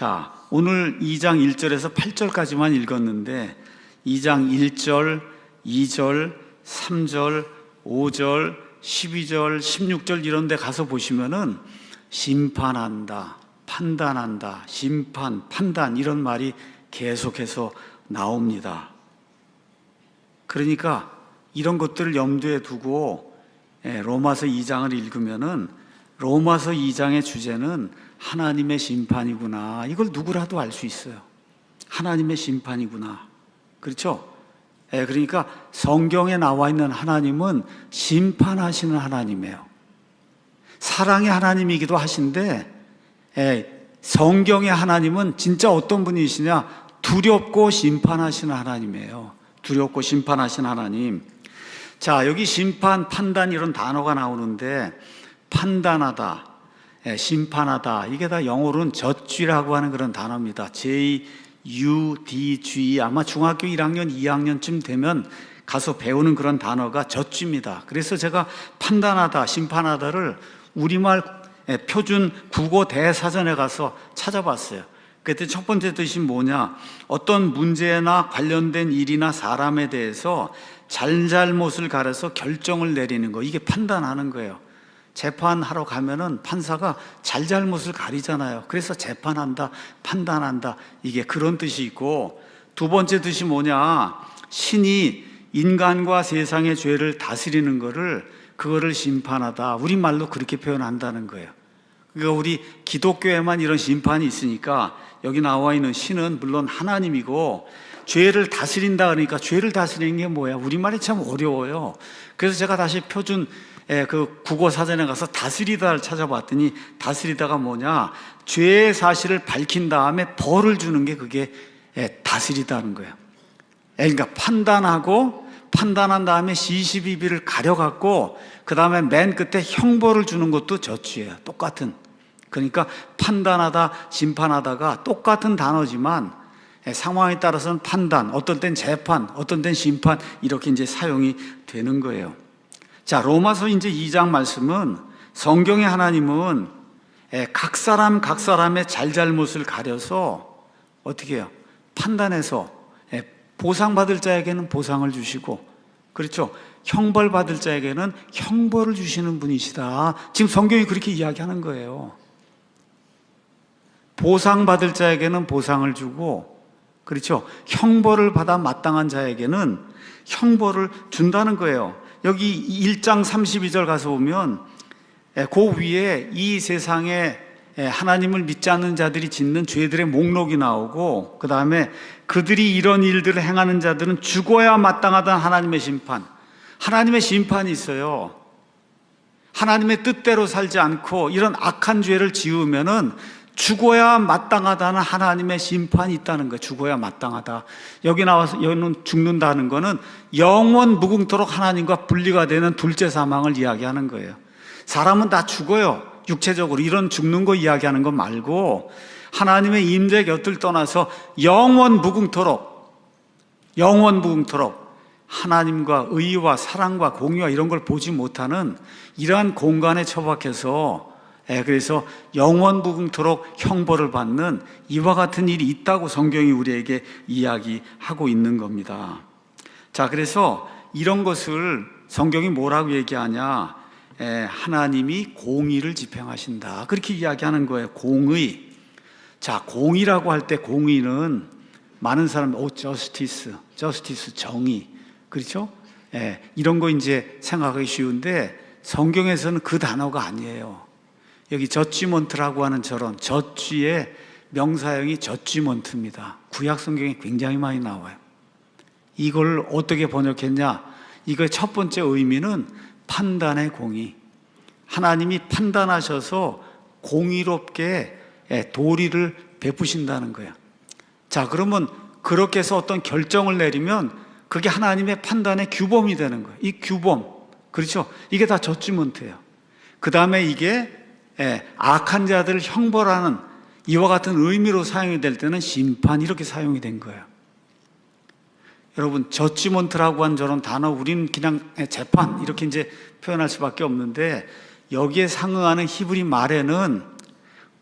자, 오늘 2장 1절에서 8절까지만 읽었는데 2장 1절, 2절, 3절, 5절, 12절, 16절 이런 데 가서 보시면은 심판한다, 판단한다, 심판, 판단 이런 말이 계속해서 나옵니다. 그러니까 이런 것들을 염두에 두고 로마서 2장을 읽으면은 로마서 2장의 주제는 하나님의 심판이구나. 이걸 누구라도 알 수 있어요. 하나님의 심판이구나. 그렇죠? 그러니까 성경에 나와 있는 하나님은 심판하시는 하나님이에요. 사랑의 하나님이기도 하신데 성경의 하나님은 진짜 어떤 분이시냐? 두렵고 심판하시는 하나님이에요. 두렵고 심판하시는 하나님. 자, 여기 심판, 판단 이런 단어가 나오는데 판단하다, 심판하다 이게 다 영어로는 judge라고 하는 그런 단어입니다. J-U-D-G 아마 중학교 1학년, 2학년쯤 되면 가서 배우는 그런 단어가 judge입니다. 그래서 제가 판단하다, 심판하다를 우리말 표준 국어 대사전에 가서 찾아봤어요. 그때 첫 번째 뜻이 뭐냐? 어떤 문제나 관련된 일이나 사람에 대해서 잘잘못을 가려서 결정을 내리는 거, 이게 판단하는 거예요. 재판하러 가면은 판사가 잘잘못을 가리잖아요. 그래서 재판한다, 판단한다, 이게 그런 뜻이 있고, 두 번째 뜻이 뭐냐? 신이 인간과 세상의 죄를 다스리는 그거를 심판하다, 우리말로 그렇게 표현한다는 거예요. 그러니까 우리 기독교에만 이런 심판이 있으니까 여기 나와 있는 신은 물론 하나님이고 죄를 다스린다 그러니까 죄를 다스리는 게 뭐야? 우리말이 참 어려워요. 그래서 제가 다시 표준 그 국어 사전에 가서 다스리다를 찾아봤더니 다스리다가 뭐냐? 죄의 사실을 밝힌 다음에 벌을 주는 게 그게 다스리다는 거예요. 그러니까 판단한 다음에 시시비비를 가려갖고 그 다음에 맨 끝에 형벌을 주는 것도 저주예요. 똑같은. 그러니까 판단하다, 심판하다가 똑같은 단어지만 상황에 따라서는 판단, 어떤 땐 재판, 어떤 땐 심판 이렇게 이제 사용이 되는 거예요. 자, 로마서 이제 2장 말씀은 성경의 하나님은 각 사람의 잘잘못을 가려서 어떻게 해요? 판단해서 보상받을 자에게는 보상을 주시고, 그렇죠? 형벌받을 자에게는 형벌을 주시는 분이시다. 지금 성경이 그렇게 이야기하는 거예요. 보상받을 자에게는 보상을 주고, 그렇죠? 형벌을 받아 마땅한 자에게는 형벌을 준다는 거예요. 여기 1장 32절 가서 보면 그 위에 이 세상에 하나님을 믿지 않는 자들이 짓는 죄들의 목록이 나오고, 그 다음에 그들이 이런 일들을 행하는 자들은 죽어야 마땅하다는 하나님의 심판. 하나님의 심판이 있어요. 하나님의 뜻대로 살지 않고 이런 악한 죄를 지으면은 죽어야 마땅하다는 하나님의 심판이 있다는 거예요. 죽어야 마땅하다. 여기 나와서 여기는 죽는다는 거는 영원 무궁토록 하나님과 분리가 되는 둘째 사망을 이야기하는 거예요. 사람은 다 죽어요. 육체적으로 이런 죽는 거 이야기하는 거 말고 하나님의 임재 곁을 떠나서 영원 무궁토록 하나님과 의와 사랑과 공의와 이런 걸 보지 못하는 이러한 공간에 처박혀서 그래서 영원 무궁토록 형벌을 받는 이와 같은 일이 있다고 성경이 우리에게 이야기하고 있는 겁니다. 자, 그래서 이런 것을 성경이 뭐라고 얘기하냐? 하나님이 공의를 집행하신다. 그렇게 이야기하는 거예요. 공의. 자, 공의라고 할 때 공의는 많은 사람, justice, 정의. 그렇죠? 이런 거 이제 생각하기 쉬운데 성경에서는 그 단어가 아니에요. 여기 저지먼트라고 하는 저런 저지의 명사형이 저지먼트입니다. 구약 성경에 굉장히 많이 나와요. 이걸 어떻게 번역했냐? 이거의 첫 번째 의미는 판단의 공의. 하나님이 판단하셔서 공의롭게 도리를 베푸신다는 거예요. 자, 그러면 그렇게 해서 어떤 결정을 내리면 그게 하나님의 판단의 규범이 되는 거예요. 이 규범, 그렇죠? 이게 다 저지먼트예요. 그 다음에 이게 악한 자들을 형벌하는 이와 같은 의미로 사용이 될 때는 심판 이렇게 사용이 된 거예요. 여러분, 저지먼트라고 하는 저런 단어 우리는 그냥 재판 이렇게 이제 표현할 수밖에 없는데 여기에 상응하는 히브리 말에는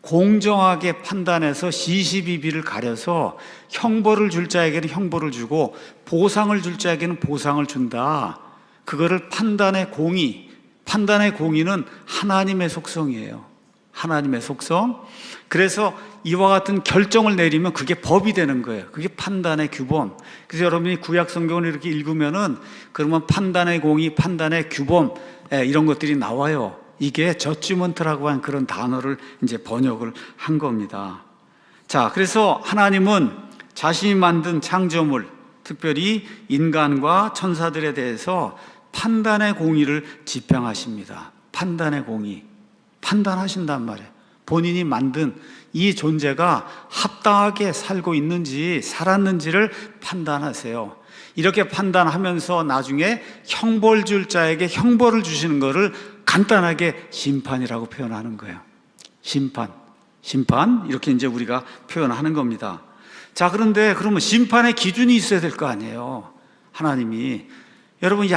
공정하게 판단해서 시시비비를 가려서 형벌을 줄 자에게는 형벌을 주고 보상을 줄 자에게는 보상을 준다. 그거를 판단의 공의, 판단의 공의는 하나님의 속성이에요. 하나님의 속성. 그래서 이와 같은 결정을 내리면 그게 법이 되는 거예요. 그게 판단의 규범. 그래서 여러분이 구약 성경을 이렇게 읽으면은 그러면 판단의 공의, 판단의 규범 이런 것들이 나와요. 이게 저지먼트라고 하는 그런 단어를 이제 번역을 한 겁니다. 자, 그래서 하나님은 자신이 만든 창조물, 특별히 인간과 천사들에 대해서 판단의 공의를 집행하십니다. 판단의 공의. 판단하신단 말이에요. 본인이 만든 이 존재가 합당하게 살고 있는지 살았는지를 판단하세요. 이렇게 판단하면서 나중에 형벌 줄 자에게 형벌을 주시는 것을 간단하게 심판이라고 표현하는 거예요. 심판 이렇게 이제 우리가 표현하는 겁니다. 자, 그런데 그러면 심판의 기준이 있어야 될 거 아니에요. 하나님이. 여러분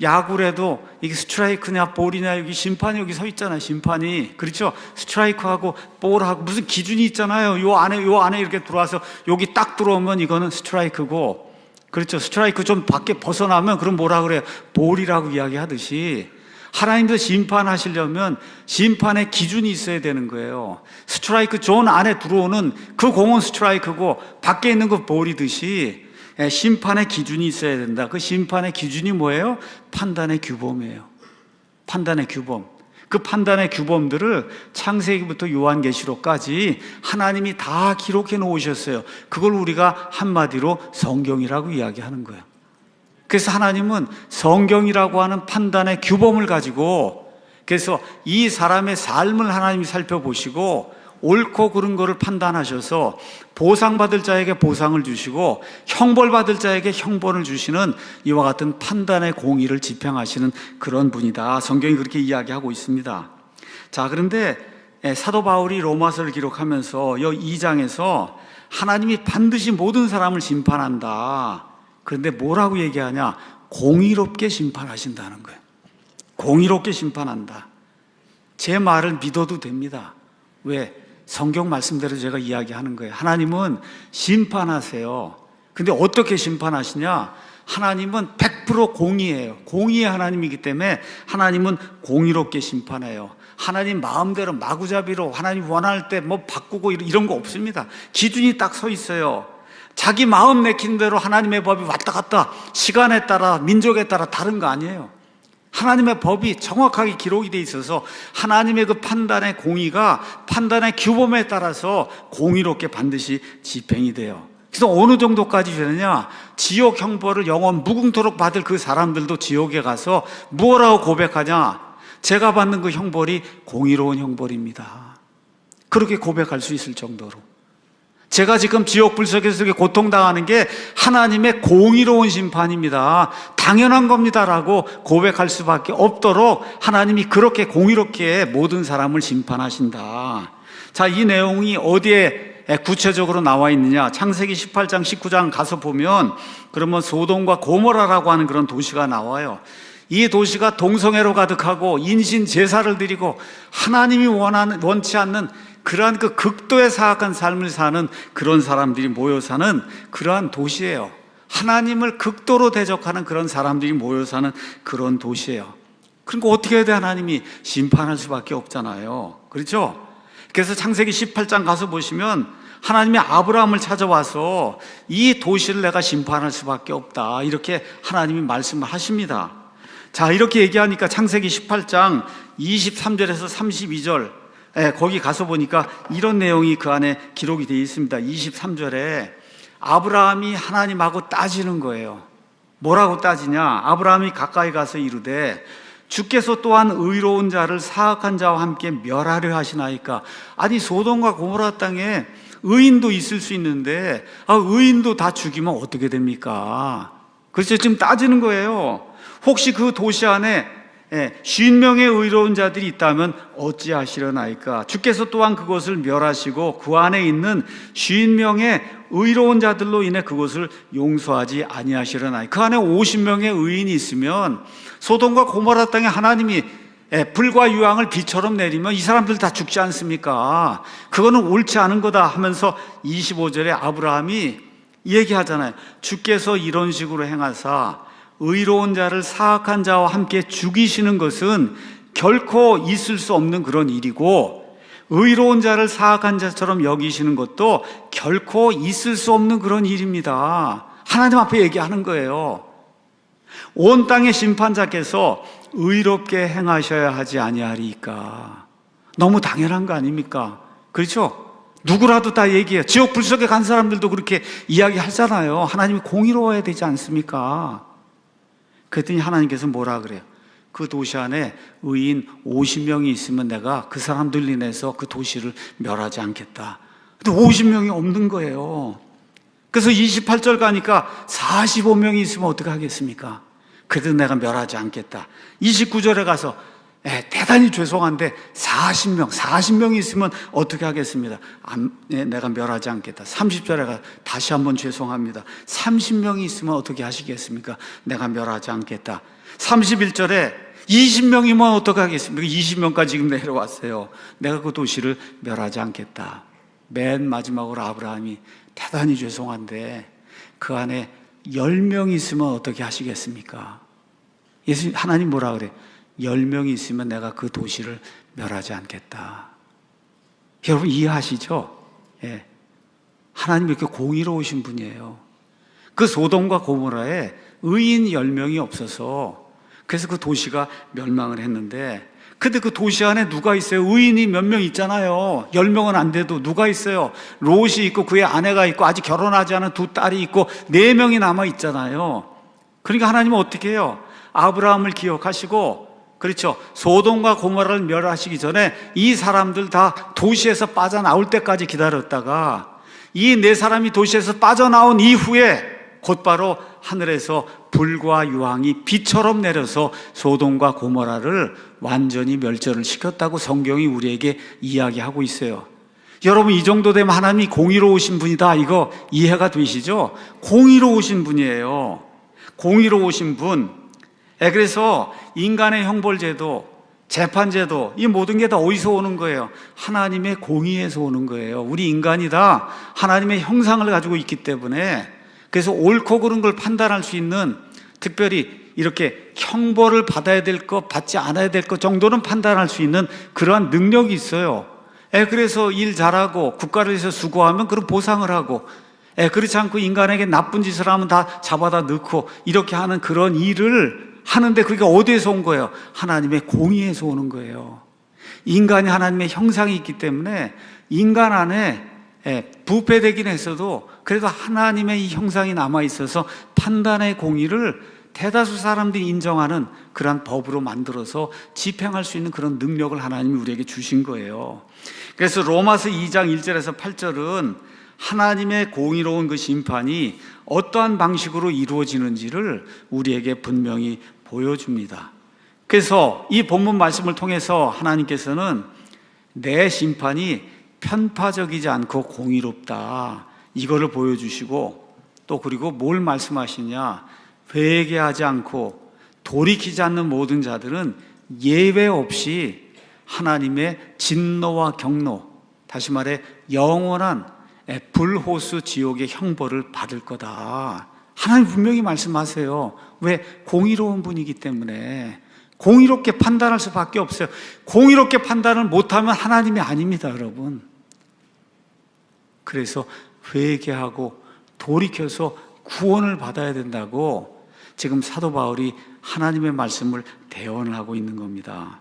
야구라도 이게 스트라이크냐 볼이냐 여기 심판이 여기 서 있잖아요. 심판이. 그렇죠? 스트라이크하고 볼하고 무슨 기준이 있잖아요. 요 안에 이렇게 들어와서 여기 딱 들어오면 이거는 스트라이크고, 그렇죠? 스트라이크 좀 밖에 벗어나면 그럼 뭐라 그래요? 볼이라고 이야기하듯이 하나님도 심판하시려면 심판의 기준이 있어야 되는 거예요. 스트라이크 존 안에 들어오는 그 공은 스트라이크고 밖에 있는 거 볼이듯이 심판의 기준이 있어야 된다. 그 심판의 기준이 뭐예요? 판단의 규범이에요. 판단의 규범. 그 판단의 규범들을 창세기부터 요한계시록까지 하나님이 다 기록해 놓으셨어요. 그걸 우리가 한마디로 성경이라고 이야기하는 거예요. 그래서 하나님은 성경이라고 하는 판단의 규범을 가지고, 그래서 이 사람의 삶을 하나님이 살펴보시고 옳고 그른 거를 판단하셔서 보상받을 자에게 보상을 주시고 형벌받을 자에게 형벌을 주시는 이와 같은 판단의 공의를 집행하시는 그런 분이다. 성경이 그렇게 이야기하고 있습니다. 자, 그런데 사도 바울이 로마서를 기록하면서 이 2장에서 하나님이 반드시 모든 사람을 심판한다. 그런데 뭐라고 얘기하냐? 공의롭게 심판하신다는 거예요. 공의롭게 심판한다. 제 말을 믿어도 됩니다. 왜? 성경 말씀대로 제가 이야기하는 거예요. 하나님은 심판하세요. 근데 어떻게 심판하시냐? 하나님은 100% 공의예요. 공의의 하나님이기 때문에 하나님은 공의롭게 심판해요. 하나님 마음대로 마구잡이로 하나님 원할 때 뭐 바꾸고 이런 거 없습니다. 기준이 딱 서 있어요. 자기 마음 내키는 대로 하나님의 법이 왔다 갔다 시간에 따라 민족에 따라 다른 거 아니에요. 하나님의 법이 정확하게 기록이 돼 있어서 하나님의 그 판단의 공의가 판단의 규범에 따라서 공의롭게 반드시 집행이 돼요. 그래서 어느 정도까지 되느냐? 지옥 형벌을 영원 무궁토록 받을 그 사람들도 지옥에 가서 뭐라고 고백하냐? 제가 받는 그 형벌이 공의로운 형벌입니다. 그렇게 고백할 수 있을 정도로. 제가 지금 지옥 불속에서 고통당하는 게 하나님의 공의로운 심판입니다. 당연한 겁니다라고 고백할 수밖에 없도록 하나님이 그렇게 공의롭게 모든 사람을 심판하신다. 자, 이 내용이 어디에 구체적으로 나와 있느냐? 창세기 18장, 19장 가서 보면 그러면 소돔과 고모라라고 하는 그런 도시가 나와요. 이 도시가 동성애로 가득하고 인신 제사를 드리고 하나님이 원치 않는 그러한 그 극도의 사악한 삶을 사는 그런 사람들이 모여 사는 그러한 도시예요. 하나님을 극도로 대적하는 그런 사람들이 모여 사는 그런 도시예요. 그러니까 어떻게 해야 돼? 하나님이 심판할 수밖에 없잖아요. 그렇죠? 그래서 창세기 18장 가서 보시면 하나님이 아브라함을 찾아와서 이 도시를 내가 심판할 수밖에 없다. 이렇게 하나님이 말씀을 하십니다. 자, 이렇게 얘기하니까 창세기 18장 23절에서 32절 거기 가서 보니까 이런 내용이 그 안에 기록이 되어 있습니다. 23절에 아브라함이 하나님하고 따지는 거예요. 뭐라고 따지냐? 아브라함이 가까이 가서 이르되 주께서 또한 의로운 자를 사악한 자와 함께 멸하려 하시나이까? 아니, 소돔과 고모라 땅에 의인도 있을 수 있는데 의인도 다 죽이면 어떻게 됩니까? 그래서 지금 따지는 거예요. 혹시 그 도시 안에 50명의 의로운 자들이 있다면 어찌하시려나이까? 주께서 또한 그것을 멸하시고 그 안에 있는 50명의 의로운 자들로 인해 그것을 용서하지 아니하시려나이까? 그 안에 50명의 의인이 있으면 소돔과 고모라 땅에 하나님이 불과 유황을 비처럼 내리면 이 사람들 다 죽지 않습니까? 그거는 옳지 않은 거다 하면서 25절에 아브라함이 얘기하잖아요. 주께서 이런 식으로 행하사 의로운 자를 사악한 자와 함께 죽이시는 것은 결코 있을 수 없는 그런 일이고, 의로운 자를 사악한 자처럼 여기시는 것도 결코 있을 수 없는 그런 일입니다. 하나님 앞에 얘기하는 거예요. 온 땅의 심판자께서 의롭게 행하셔야 하지 아니하리까. 너무 당연한 거 아닙니까? 그렇죠? 누구라도 다 얘기해요. 지옥 불속에 간 사람들도 그렇게 이야기하잖아요. 하나님이 공의로워야 되지 않습니까? 그랬더니 하나님께서 뭐라 그래요? 그 도시 안에 의인 50명이 있으면 내가 그 사람들 인해서 그 도시를 멸하지 않겠다. 근데 50명이 없는 거예요. 그래서 28절 가니까 45명이 있으면 어떻게 하겠습니까? 그래도 내가 멸하지 않겠다. 29절에 가서 대단히 죄송한데 40명이 있으면 어떻게 하겠습니다. 내가 멸하지 않겠다. 30절에 가서 다시 한번 죄송합니다. 30명이 있으면 어떻게 하시겠습니까? 내가 멸하지 않겠다. 31절에 20명이면 어떻게 하겠습니까? 20명까지 지금 내려왔어요. 내가 그 도시를 멸하지 않겠다. 맨 마지막으로 아브라함이 대단히 죄송한데 그 안에 10명이 있으면 어떻게 하시겠습니까? 하나님 뭐라 그래? 10명이 있으면 내가 그 도시를 멸하지 않겠다. 여러분 이해하시죠? 예. 하나님 이렇게 공의로우신 분이에요. 그 소돔과 고모라에 의인 10명이 없어서 그래서 그 도시가 멸망을 했는데, 근데 그 도시 안에 누가 있어요? 의인이 몇 명 있잖아요. 10명은 안 돼도 누가 있어요? 롯이 있고 그의 아내가 있고 아직 결혼하지 않은 두 딸이 있고 4명이 남아 있잖아요. 그러니까 하나님은 어떻게 해요? 아브라함을 기억하시고, 그렇죠, 소돔과 고모라를 멸하시기 전에 이 사람들 다 도시에서 빠져나올 때까지 기다렸다가 이 4사람이 도시에서 빠져나온 이후에 곧바로 하늘에서 불과 유황이 비처럼 내려서 소돔과 고모라를 완전히 멸절을 시켰다고 성경이 우리에게 이야기하고 있어요. 여러분 이 정도 되면 하나님이 공의로우신 분이다, 이거 이해가 되시죠? 공의로우신 분이에요. 공의로우신 분. 그래서 인간의 형벌제도, 재판제도, 이 모든 게 다 어디서 오는 거예요? 하나님의 공의에서 오는 거예요. 우리 인간이 다 하나님의 형상을 가지고 있기 때문에, 그래서 옳고 그른 걸 판단할 수 있는, 특별히 이렇게 형벌을 받아야 될 것, 받지 않아야 될 것 정도는 판단할 수 있는 그러한 능력이 있어요. 그래서 일 잘하고 국가를 위해서 수고하면 그런 보상을 하고, 그렇지 않고 인간에게 나쁜 짓을 하면 다 잡아다 넣고 이렇게 하는 그런 일을 하는데, 그게 어디에서 온 거예요? 하나님의 공의에서 오는 거예요. 인간이 하나님의 형상이 있기 때문에 인간 안에 부패되긴 했어도 그래도 하나님의 이 형상이 남아있어서 판단의 공의를 대다수 사람들이 인정하는 그런 법으로 만들어서 집행할 수 있는 그런 능력을 하나님이 우리에게 주신 거예요. 그래서 로마서 2장 1절에서 8절은 하나님의 공의로운 그 심판이 어떠한 방식으로 이루어지는지를 우리에게 분명히 보여줍니다. 그래서 이 본문 말씀을 통해서 하나님께서는 내 심판이 편파적이지 않고 공의롭다, 이거를 보여주시고, 또 그리고 뭘 말씀하시냐, 회개하지 않고 돌이키지 않는 모든 자들은 예외 없이 하나님의 진노와 경노, 다시 말해 영원한 불호수 지옥의 형벌을 받을 거다. 하나님 분명히 말씀하세요. 왜? 공의로운 분이기 때문에. 공의롭게 판단할 수밖에 없어요. 공의롭게 판단을 못하면 하나님이 아닙니다, 여러분. 그래서 회개하고 돌이켜서 구원을 받아야 된다고 지금 사도 바울이 하나님의 말씀을 대언을 하고 있는 겁니다.